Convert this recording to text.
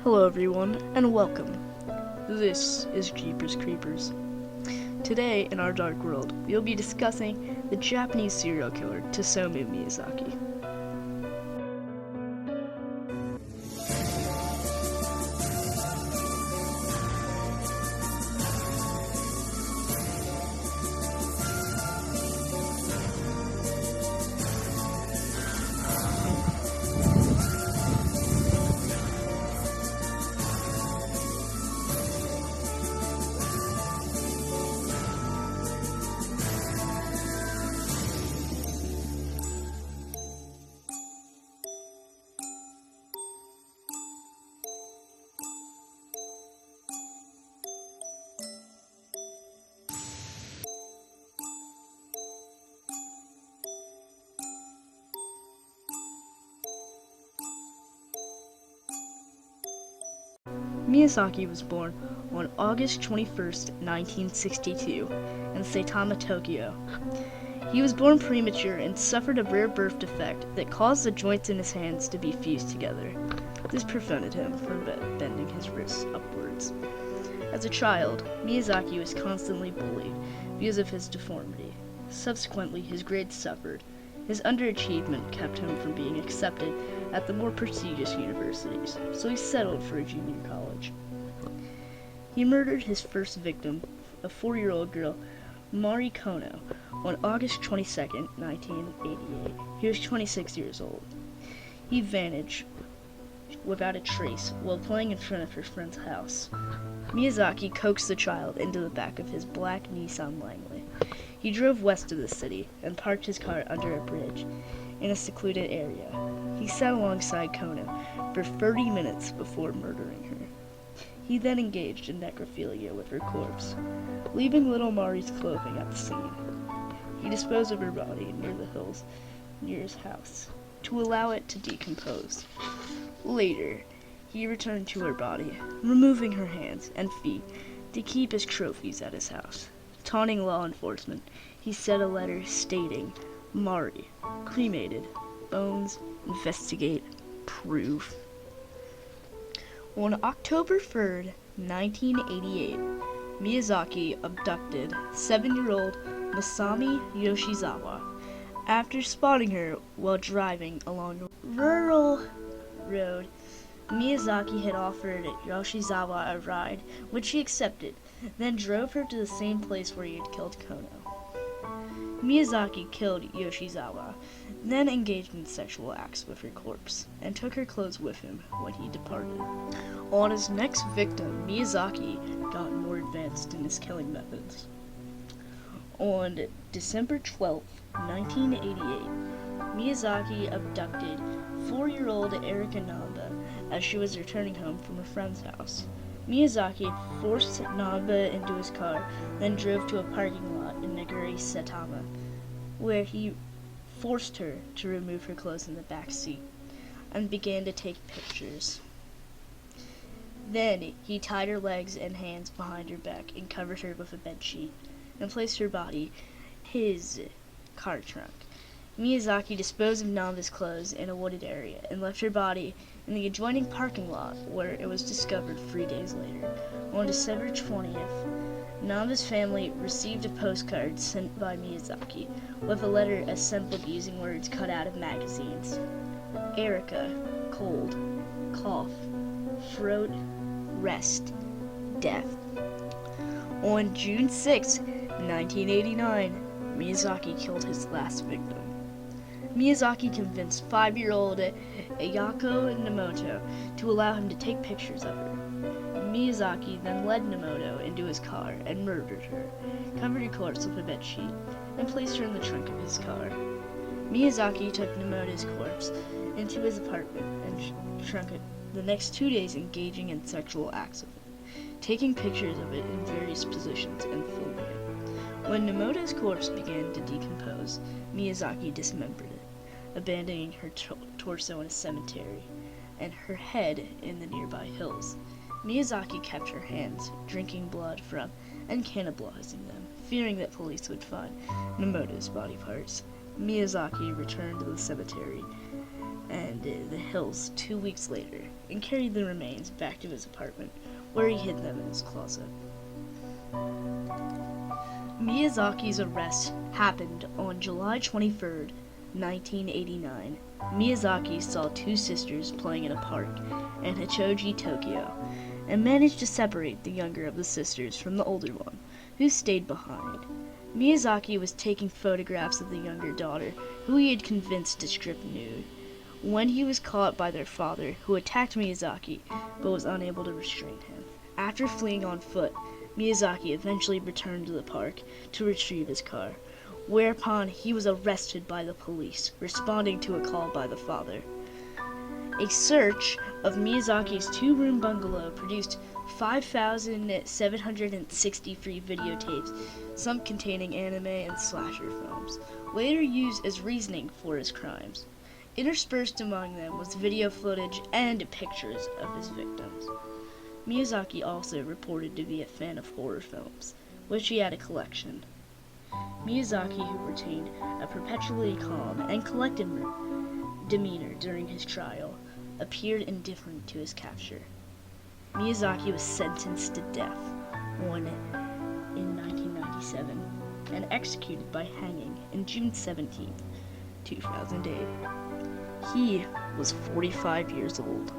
Hello everyone, and welcome. This is Jeepers Creepers. Today, in our dark world, we'll be discussing the Japanese serial killer Tosomu Miyazaki. Miyazaki was born on August 21st, 1962, in Saitama, Tokyo. He was born premature and suffered a rare birth defect that caused the joints in his hands to be fused together. This prevented him from bending his wrists upwards. As a child, Miyazaki was constantly bullied because of his deformity. Subsequently, his grades suffered. His underachievement kept him from being accepted at the more prestigious universities, so he settled for a junior college. He murdered his first victim, a 4-year-old girl, Mari Kono, on August 22, 1988. He was 26 years old. He vanished without a trace while playing in front of her friend's house. Miyazaki coaxed the child into the back of his black Nissan Langley. He drove west of the city and parked his car under a bridge in a secluded area. He sat alongside Kono for 30 minutes before murdering her. He then engaged in necrophilia with her corpse, leaving little Mari's clothing at the scene. He disposed of her body near the hills near his house to allow it to decompose. Later, he returned to her body, removing her hands and feet to keep as trophies at his house. Taunting law enforcement, he sent a letter stating, "Mari, cremated, bones, investigate, proof." On October 3rd, 1988, Miyazaki abducted 7-year-old Masami Yoshizawa after spotting her while driving along a rural road. Miyazaki had offered Yoshizawa a ride, which she accepted, then drove her to the same place where he had killed Kono. Miyazaki killed Yoshizawa, then engaged in sexual acts with her corpse, and took her clothes with him when he departed. On his next victim, Miyazaki got more advanced in his killing methods. On December 12, 1988, Miyazaki abducted 4-year-old Erika Namba as she was returning home from a friend's house. Miyazaki forced Namba into his car, then drove to a parking lot in Naguri, Saitama, where he forced her to remove her clothes in the back seat and began to take pictures. Then he tied her legs and hands behind her back and covered her with a bedsheet and placed her body in his car trunk. Miyazaki disposed of Namba's clothes in a wooded area and left her body in the adjoining parking lot, where it was discovered 3 days later. On December 20th, Namba's family received a postcard sent by Miyazaki with a letter assembled using words cut out of magazines. Erika, cold, cough, throat, rest, death. On June 6, 1989, Miyazaki killed his last victim. Miyazaki convinced 5-year-old Ayako Nemoto to allow him to take pictures of her. Miyazaki then led Nemoto into his car and murdered her, covered her corpse with a bedsheet, and placed her in the trunk of his car. Miyazaki took Nemoto's corpse into his apartment and shrunk it the next 2 days, engaging in sexual acts with it, taking pictures of it in various positions and filming it. When Nemoto's corpse began to decompose, Miyazaki dismembered it, abandoning her torso in a cemetery and her head in the nearby hills. Miyazaki kept her hands, drinking blood from and cannibalizing them, fearing that police would find Nemoto's body parts. Miyazaki returned to the cemetery and the hills 2 weeks later and carried the remains back to his apartment, where he hid them in his closet. Miyazaki's arrest happened on July 23rd, 1989. Miyazaki saw two sisters playing in a park in Hichoji, Tokyo, and managed to separate the younger of the sisters from the older one, who stayed behind. Miyazaki was taking photographs of the younger daughter, who he had convinced to strip nude, when he was caught by their father, who attacked Miyazaki but was unable to restrain him. After fleeing on foot, Miyazaki eventually returned to the park to retrieve his car, whereupon he was arrested by the police, responding to a call by the father. A search of Miyazaki's two-room bungalow produced 5,763 videotapes, some containing anime and slasher films, later used as reasoning for his crimes. Interspersed among them was video footage and pictures of his victims. Miyazaki also reported to be a fan of horror films, which he had a collection. Miyazaki, who retained a perpetually calm and collected demeanor during his trial, appeared indifferent to his capture. Miyazaki was sentenced to death in 1997 and executed by hanging in June 17, 2008. He was 45 years old.